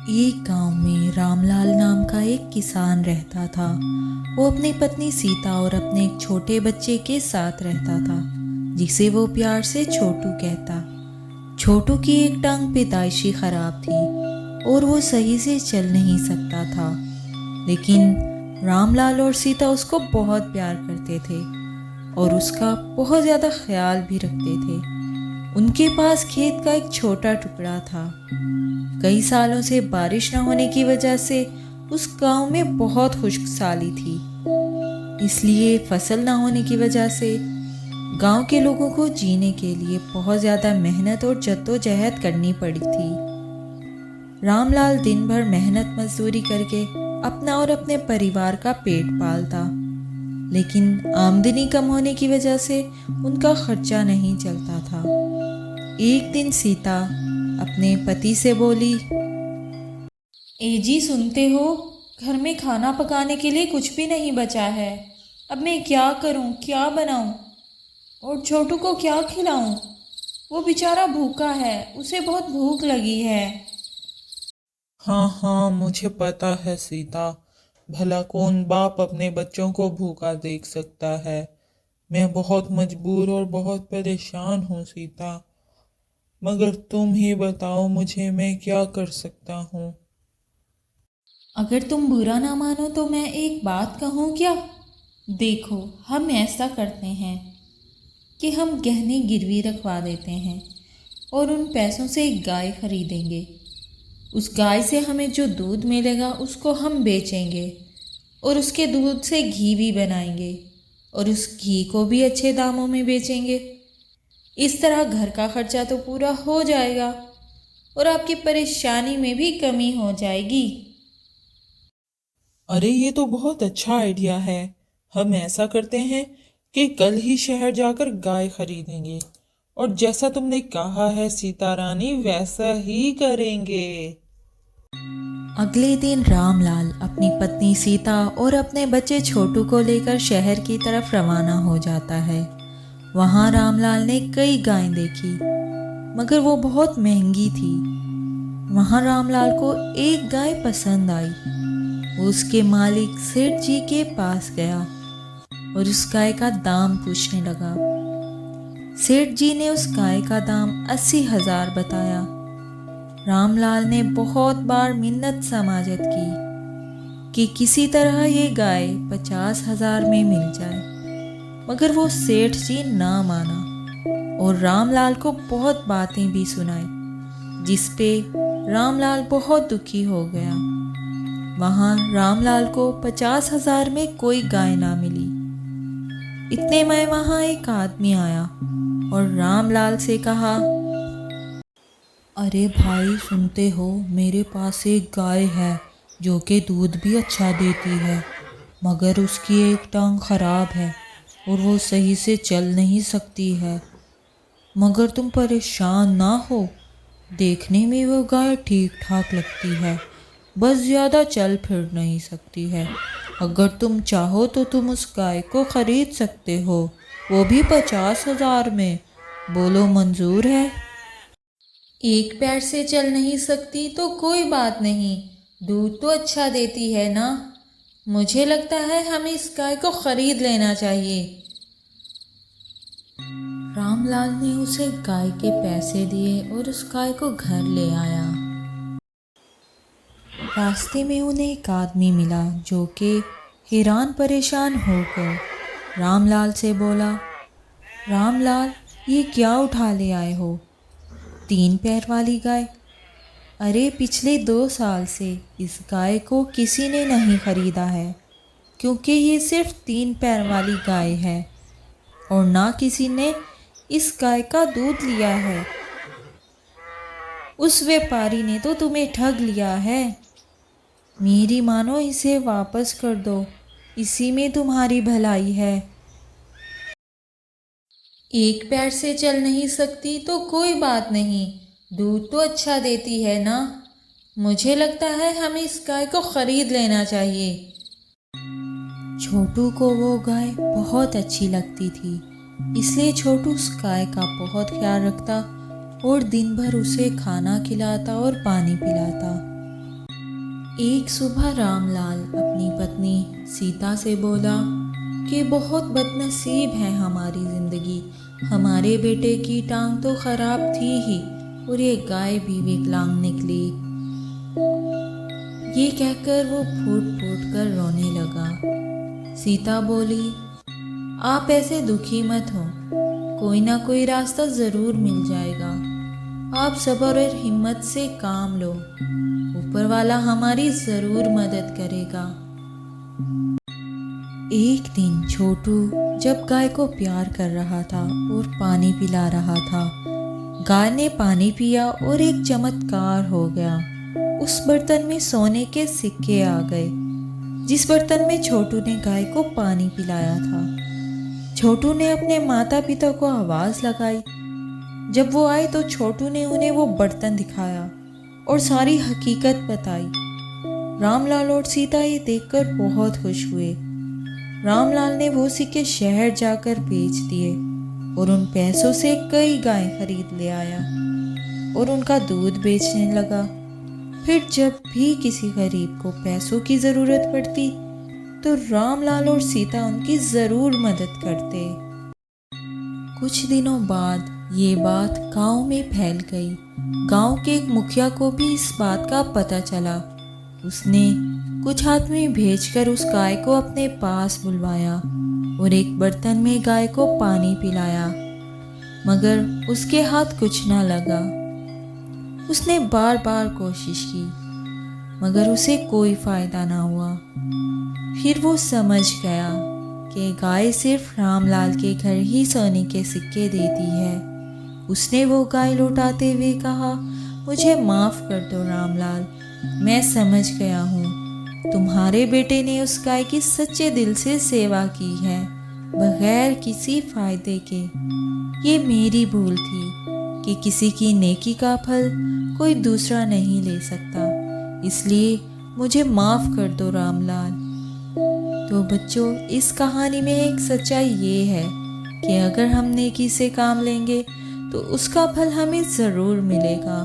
एक गांव में रामलाल नाम का एक किसान रहता था। वो अपनी पत्नी सीता और अपने एक छोटे बच्चे के साथ रहता था, जिसे वो प्यार से छोटू कहता। छोटू की एक टांग पैदाइशी खराब थी और वो सही से चल नहीं सकता था, लेकिन रामलाल और सीता उसको बहुत प्यार करते थे और उसका बहुत ज़्यादा ख्याल भी रखते थे। उनके पास खेत का एक छोटा टुकड़ा था। कई सालों से बारिश न होने की वजह से उस गांव में बहुत खुश्कसाली थी। इसलिए फसल न होने की वजह से गांव के लोगों को जीने के लिए बहुत ज़्यादा मेहनत और जद्दोजहद करनी पड़ी थी। रामलाल दिन भर मेहनत मजदूरी करके अपना और अपने परिवार का पेट पालता, लेकिन आमदनी कम होने की वजह से उनका खर्चा नहीं चलता था। एक दिन सीता अपने पति से बोली, ए जी सुनते हो, घर में खाना पकाने के लिए कुछ भी नहीं बचा है। अब मैं क्या करूं, क्या बनाऊं और छोटू को क्या खिलाऊं? वो बेचारा भूखा है, उसे बहुत भूख लगी है। हाँ हाँ, मुझे पता है सीता। भला कौन बाप अपने बच्चों को भूखा देख सकता है। मैं बहुत मजबूर और बहुत परेशान हूँ सीता। मगर तुम ही बताओ मुझे मैं क्या कर सकता हूँ। अगर तुम बुरा ना मानो तो मैं एक बात कहूँ क्या? देखो, हम ऐसा करते हैं कि हम गहने गिरवी रखवा देते हैं और उन पैसों से एक गाय खरीदेंगे। उस गाय से हमें जो दूध मिलेगा उसको हम बेचेंगे और उसके दूध से घी भी बनाएंगे और उस घी को भी अच्छे दामों में बेचेंगे। इस तरह घर का खर्चा तो पूरा हो जाएगा और आपकी परेशानी में भी कमी हो जाएगी। अरे ये तो बहुत अच्छा आइडिया है। हम ऐसा करते हैं कि कल ही शहर जाकर गाय खरीदेंगे और जैसा तुमने कहा है सीता रानी वैसा ही करेंगे। अगले दिन रामलाल अपनी पत्नी सीता और अपने बच्चे छोटू को लेकर शहर की तरफ रवाना हो जाता है। वहाँ रामलाल ने कई गायें देखी, मगर वो बहुत महंगी थी। वहाँ रामलाल को एक गाय पसंद आई। वो उसके मालिक सेठ जी के पास गया और उस गाय का दाम पूछने लगा। सेठ जी ने उस गाय का दाम 80,000 बताया। रामलाल ने बहुत बार मिन्नत समाजत की कि किसी तरह ये गाय 50,000 में मिल जाए, मगर वो सेठ जी ना माना और रामलाल को बहुत बातें भी सुनाई, जिस पे रामलाल बहुत दुखी हो गया। वहाँ रामलाल को 50,000 में कोई गाय ना मिली। इतने में वहाँ एक आदमी आया और रामलाल से कहा, अरे भाई सुनते हो, मेरे पास एक गाय है जो कि दूध भी अच्छा देती है, मगर उसकी एक टांग खराब है और वो सही से चल नहीं सकती है। मगर तुम परेशान ना हो, देखने में वो गाय ठीक ठाक लगती है, बस ज़्यादा चल फिर नहीं सकती है। अगर तुम चाहो तो तुम उस गाय को खरीद सकते हो, वो भी 50,000 में। बोलो मंजूर है? एक पैर से चल नहीं सकती तो कोई बात नहीं, दूध तो अच्छा देती है ना। मुझे लगता है हमें इस गाय को खरीद लेना चाहिए। रामलाल ने उसे गाय के पैसे दिए और उस गाय को घर ले आया। रास्ते में उन्हें एक आदमी मिला जो कि हैरान परेशान होकर रामलाल से बोला, रामलाल, ये क्या उठा ले आए हो? 3 पैर वाली गाय? अरे पिछले 2 साल से इस गाय को किसी ने नहीं खरीदा है, क्योंकि ये सिर्फ 3 पैर वाली गाय है और ना किसी ने इस गाय का दूध लिया है। उस व्यापारी ने तो तुम्हें ठग लिया है। मेरी मानो, इसे वापस कर दो, इसी में तुम्हारी भलाई है। एक पैर से चल नहीं सकती तो कोई बात नहीं, दूध तो अच्छा देती है ना। मुझे लगता है हमें इस गाय को खरीद लेना चाहिए। छोटू को वो गाय बहुत अच्छी लगती थी, इसलिए छोटू उस गाय का बहुत ख्याल रखता और दिन भर उसे खाना खिलाता और पानी पिलाता। एक सुबह रामलाल अपनी पत्नी सीता से बोला कि बहुत बदनसीब है हमारी ज़िंदगी। हमारे बेटे की टांग तो खराब थी ही और ये गाय भी विकलांग निकली। ये कहकर वो फूट फूट कर रोने लगा। सीता बोली, आप ऐसे दुखी मत हो, कोई ना कोई रास्ता ज़रूर मिल जाएगा। आप सब्र और हिम्मत से काम लो, ऊपर वाला हमारी ज़रूर मदद करेगा। एक दिन छोटू जब गाय को प्यार कर रहा था और पानी पिला रहा था, गाय ने पानी पिया और एक चमत्कार हो गया। उस बर्तन में सोने के सिक्के आ गए, जिस बर्तन में छोटू ने गाय को पानी पिलाया था। छोटू ने अपने माता पिता को आवाज़ लगाई। जब वो आए तो छोटू ने उन्हें वो बर्तन दिखाया और सारी हकीकत बताई। रामलाल और सीता ये देखकर बहुत खुश हुए। रामलाल ने वो सिक्के शहर जाकर बेच दिए और उन पैसों से कई गाय खरीद ले आया और उनका दूध बेचने लगा। फिर जब भी किसी गरीब को पैसों की ज़रूरत पड़ती तो रामलाल और सीता उनकी ज़रूर मदद करते। कुछ दिनों बाद ये बात गांव में फैल गई। गांव के एक मुखिया को भी इस बात का पता चला। उसने कुछ आदमी भेजकर उस गाय को अपने पास बुलवाया और एक बर्तन में गाय को पानी पिलाया, मगर उसके हाथ कुछ ना लगा। उसने बार बार कोशिश की, मगर उसे कोई फायदा ना हुआ। फिर वो समझ गया कि गाय सिर्फ रामलाल के घर ही सोने के सिक्के देती है। उसने वो गाय लौटाते हुए कहा, मुझे माफ़ कर दो रामलाल, मैं समझ गया हूँ। तुम्हारे बेटे ने उस गाय की सच्चे दिल से सेवा की है, बगैर किसी फायदे के। ये मेरी भूल थी कि किसी की नेकी का फल कोई दूसरा नहीं ले सकता, इसलिए मुझे माफ़ कर दो रामलाल। तो बच्चों, इस कहानी में एक सच्चाई ये है कि अगर हम नेकी से काम लेंगे तो उसका फल हमें ज़रूर मिलेगा।